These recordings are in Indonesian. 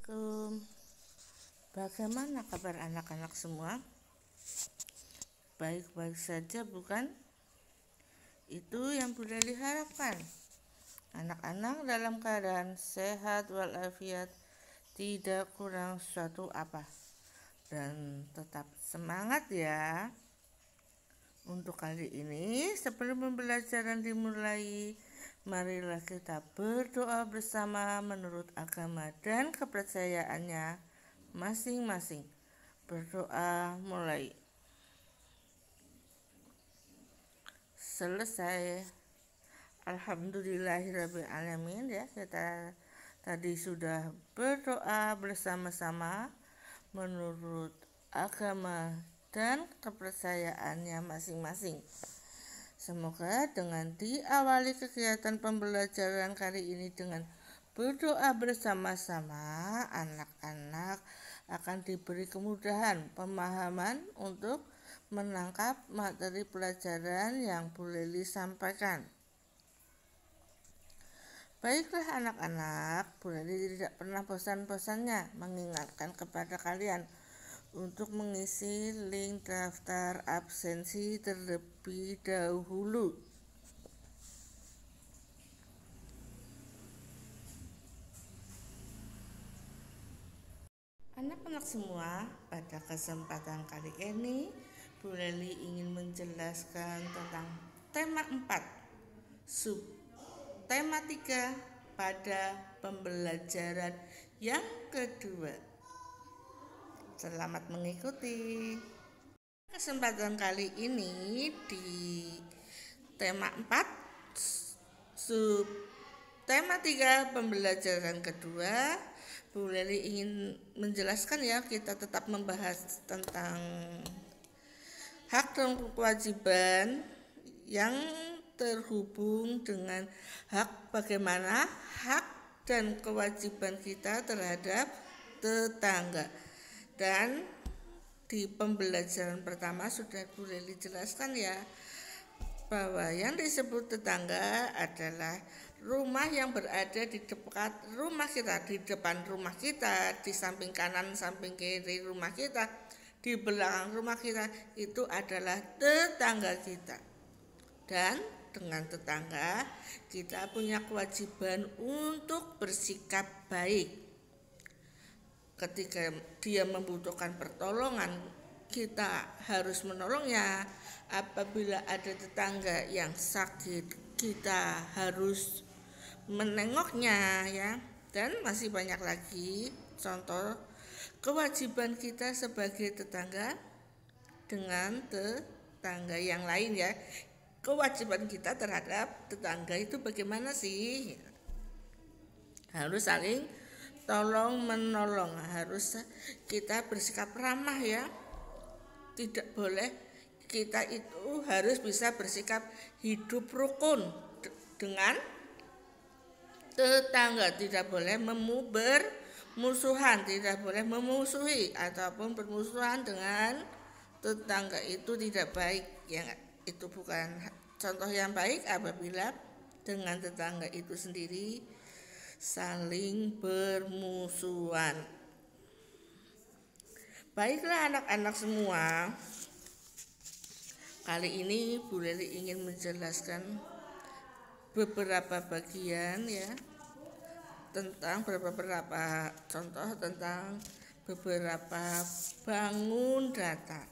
Assalamualaikum. Bagaimana kabar anak-anak semua? Baik-baik saja bukan? Itu yang Bunda diharapkan. Anak-anak dalam keadaan sehat walafiat, tidak kurang suatu apa. Dan tetap semangat ya. Untuk kali ini, sebelum pembelajaran dimulai, marilah kita berdoa bersama menurut agama dan kepercayaannya masing-masing. Berdoa mulai. Selesai. Alhamdulillahirrabbilalamin ya. Kita tadi sudah berdoa bersama-sama menurut agama dan kepercayaannya masing-masing. Semoga dengan diawali kegiatan pembelajaran kali ini dengan berdoa bersama-sama, anak-anak akan diberi kemudahan pemahaman untuk menangkap materi pelajaran yang Bu Leli sampaikan. Baiklah anak-anak, Bu Leli tidak pernah bosan-bosannya mengingatkan kepada kalian untuk mengisi link daftar absensi terlebih dahulu. Anak-anak semua, pada kesempatan kali ini Bu Leli ingin menjelaskan tentang tema 4, sub tema 3 pada pembelajaran yang kedua. Selamat mengikuti. Kesempatan kali ini di tema 4 sub tema 3 pembelajaran kedua, Bu Leli ingin menjelaskan ya, kita tetap membahas tentang hak dan kewajiban yang terhubung dengan hak, bagaimana hak dan kewajiban kita terhadap tetangga. Dan di pembelajaran pertama sudah Bu Leli jelaskan ya, bahwa yang disebut tetangga adalah rumah yang berada di dekat rumah kita, di depan rumah kita, di samping kanan, samping kiri rumah kita, di belakang rumah kita, itu adalah tetangga kita. Dan dengan tetangga kita punya kewajiban untuk bersikap baik. Ketika dia membutuhkan pertolongan, kita harus menolongnya. Apabila ada tetangga yang sakit, kita harus menengoknya ya. Dan masih banyak lagi contoh kewajiban kita sebagai tetangga dengan tetangga yang lain ya. Kewajiban kita terhadap tetangga itu bagaimana sih? Harus saling tolong menolong, harus kita bersikap ramah ya. Tidak boleh, kita itu harus bisa bersikap hidup rukun dengan tetangga, tidak boleh bermusuhan, tidak boleh memusuhi ataupun bermusuhan dengan tetangga, itu tidak baik ya. Itu bukan contoh yang baik apabila dengan tetangga itu sendiri saling bermusuhan. Baiklah anak-anak semua, kali ini Bu Leli ingin menjelaskan beberapa bagian ya, tentang beberapa contoh tentang beberapa bangun datar.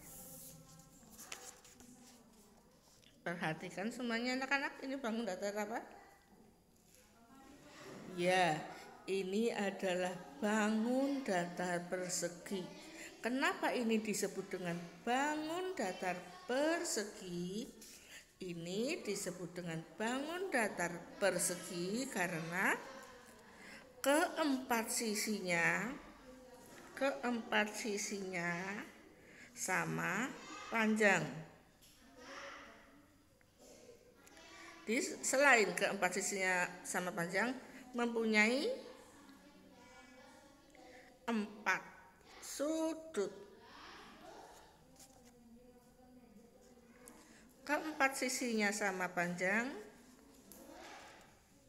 Perhatikan semuanya anak-anak, ini bangun datar apa? Ya, ini adalah bangun datar persegi. Kenapa ini disebut dengan bangun datar persegi? Ini disebut dengan bangun datar persegi karena keempat sisinya sama panjang. Selain keempat sisinya sama panjang, mempunyai 4 sudut. Keempat sisinya sama panjang,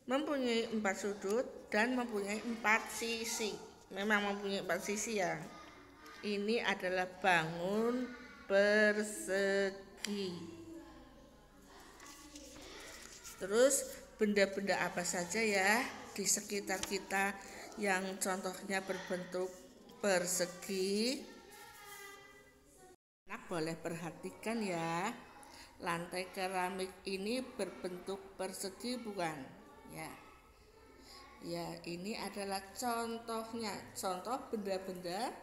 mempunyai 4 sudut dan mempunyai 4 sisi. memang mempunyai 4 sisi ya. Ini adalah bangun persegi. Terus benda-benda apa saja ya di sekitar kita yang contohnya berbentuk persegi? Nah, boleh perhatikan ya. Lantai keramik ini berbentuk persegi bukan? Ya, ini adalah contohnya. Contoh benda-benda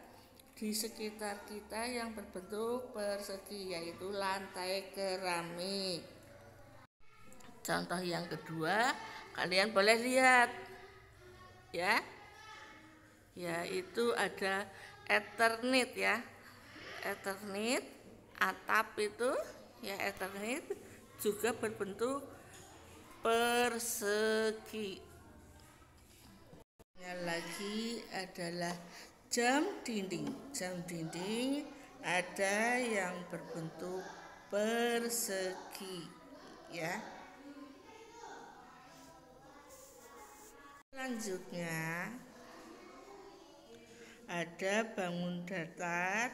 di sekitar kita yang berbentuk persegi, yaitu lantai keramik. Contoh yang kedua, kalian boleh lihat ya, yaitu ada Eternit ya. Eternit, atap itu ya, Eternit juga berbentuk persegi. Yang lagi adalah jam dinding. Jam dinding ada yang berbentuk persegi ya. Selanjutnya ada bangun datar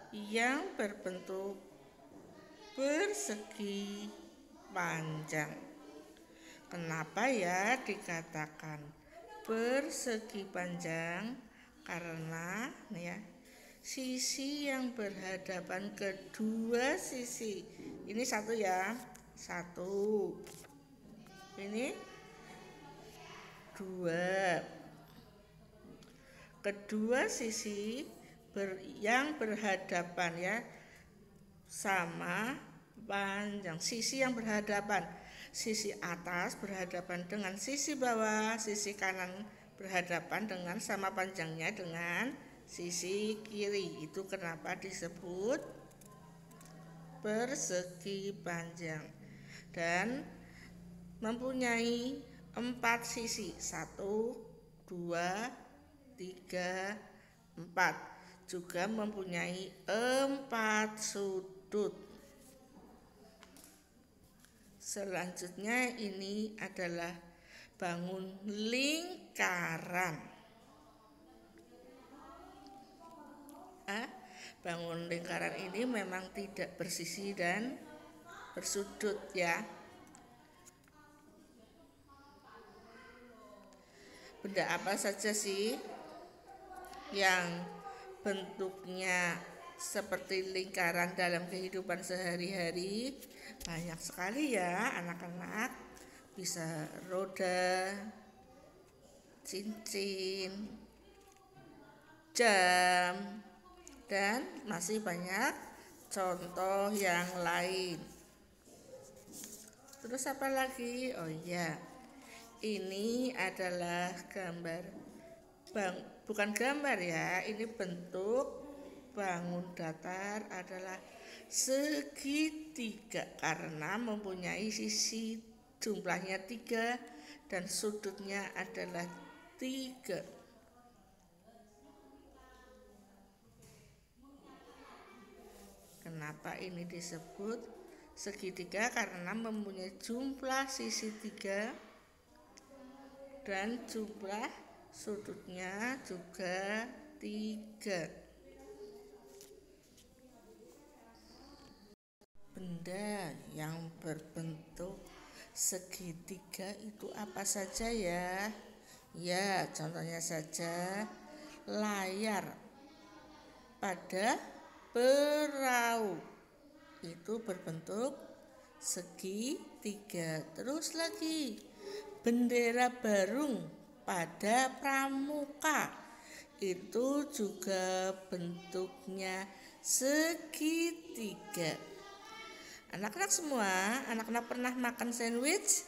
yang berbentuk persegi panjang. Kenapa ya dikatakan persegi panjang? Karena ya, sisi yang berhadapan kedua sisi ini satu ya, satu, ini dua. Kedua sisi yang berhadapan ya sama panjang. Sisi yang berhadapan, sisi atas berhadapan dengan sisi bawah, sisi kanan berhadapan dengan sama panjangnya dengan sisi kiri. Itu kenapa disebut persegi panjang. Dan mempunyai 4 sisi, 1, 2, 3, 4. Juga mempunyai 4 sudut. Selanjutnya ini adalah bangun lingkaran. Bangun lingkaran ini memang tidak bersisi dan bersudut ya. Benda apa saja sih yang bentuknya seperti lingkaran dalam kehidupan sehari-hari? Banyak sekali ya anak-anak. Bisa roda, cincin, jam, dan masih banyak contoh yang lain. Terus apa lagi? Oh iya, ini adalah gambar bukan gambar ya, ini bentuk bangun datar adalah segitiga karena mempunyai sisi jumlahnya 3 dan sudutnya adalah 3. Kenapa ini disebut segitiga? Karena mempunyai jumlah sisi 3 dan jumlah sudutnya juga 3. Benda yang berbentuk segitiga itu apa saja ya? Ya, contohnya saja layar pada perahu itu berbentuk segitiga. Terus lagi bendera Barung pada pramuka itu juga bentuknya segitiga. Anak-anak semua, anak-anak pernah makan sandwich?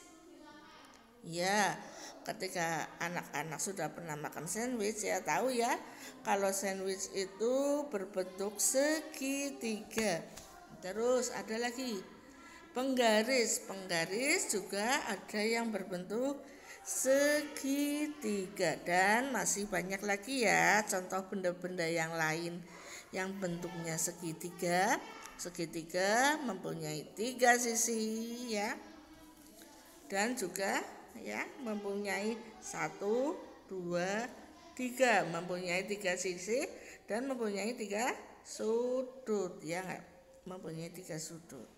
Ya, ketika anak-anak sudah pernah makan sandwich ya tahu ya kalau sandwich itu berbentuk segitiga. Terus ada lagi penggaris. Penggaris juga ada yang berbentuk segitiga dan masih banyak lagi ya contoh benda-benda yang lain yang bentuknya segitiga. Segitiga mempunyai 3 sisi ya, dan juga ya mempunyai 1, 2, tiga, mempunyai tiga sisi dan mempunyai tiga sudut, ya nggak? Mempunyai tiga sudut.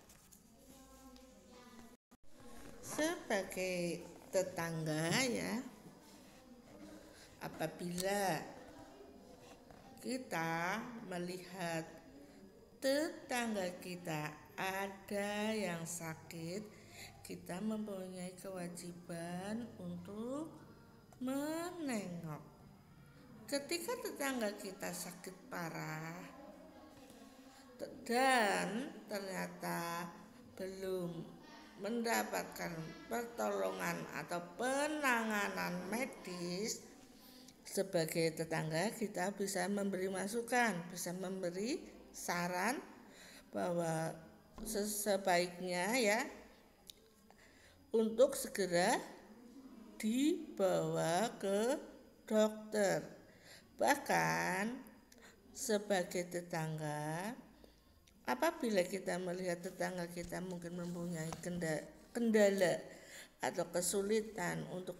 Sebagai tetangga ya, apabila kita melihat tetangga kita ada yang sakit, kita mempunyai kewajiban untuk menengok. Ketika tetangga kita sakit parah dan ternyata belum mendapatkan pertolongan atau penanganan medis, sebagai tetangga kita bisa memberi masukan, bisa memberi saran bahwa sebaiknya ya untuk segera dibawa ke dokter. Bahkan sebagai tetangga, apabila kita melihat tetangga kita mungkin mempunyai kendala atau kesulitan untuk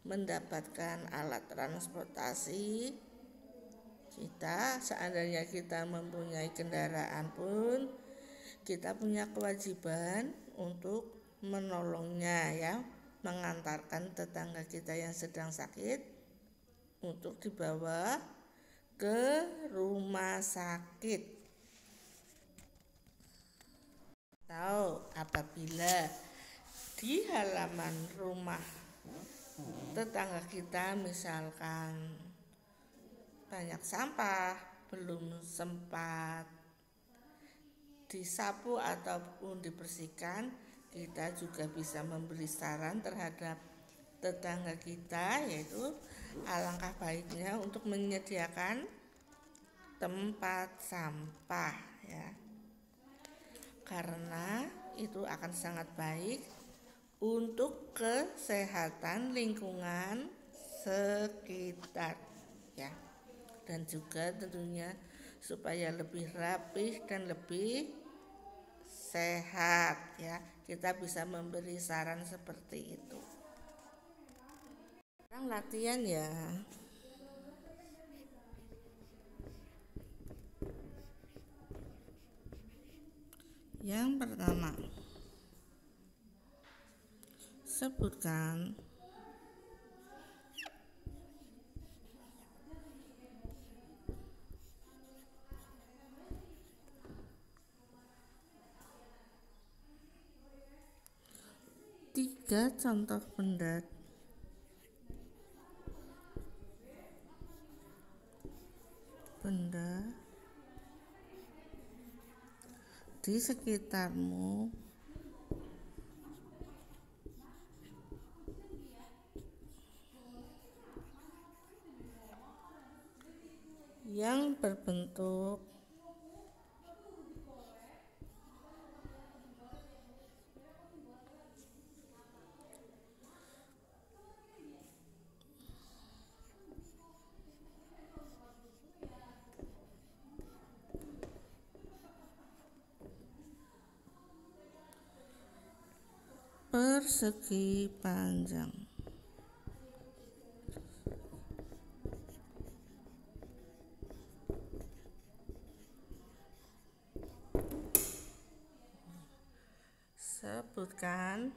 mendapatkan alat transportasi, kita seandainya kita mempunyai kendaraan pun kita punya kewajiban untuk menolongnya ya, mengantarkan tetangga kita yang sedang sakit untuk dibawa ke rumah sakit. Atau apabila di halaman rumah tetangga kita misalkan banyak sampah, belum sempat disapu ataupun dibersihkan, kita juga bisa memberi saran terhadap tetangga kita, yaitu alangkah baiknya untuk menyediakan tempat sampah ya, karena itu akan sangat baik untuk kesehatan lingkungan sekitar ya, dan juga tentunya supaya lebih rapih dan lebih sehat ya, kita bisa memberi saran seperti itu. Sekarang latihan ya. Yang pertama, sebutkan tiga contoh benda di sekitarmu yang berbentuk persegi panjang. Sebutkan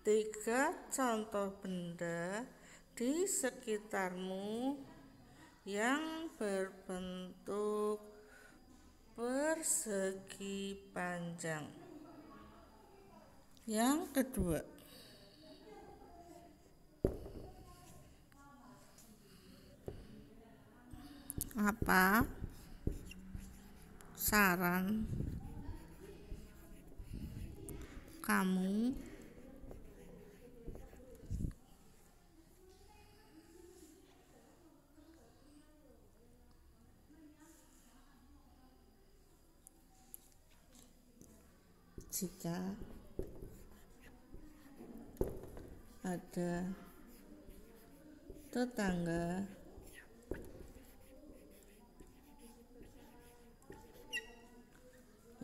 tiga contoh benda di sekitarmu yang berbentuk persegi panjang. Yang kedua, apa saran kamu jika ada tetangga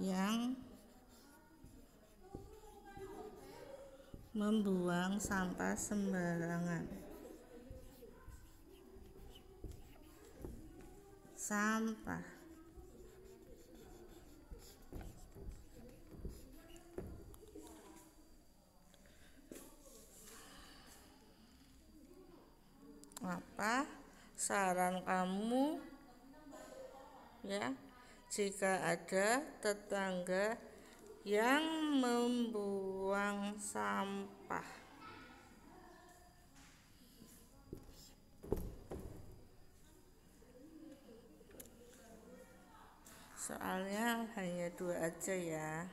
yang membuang sampah sembarangan? sampah. Apa saran kamu ya jika ada tetangga yang membuang sampah? Soalnya hanya 2 aja ya.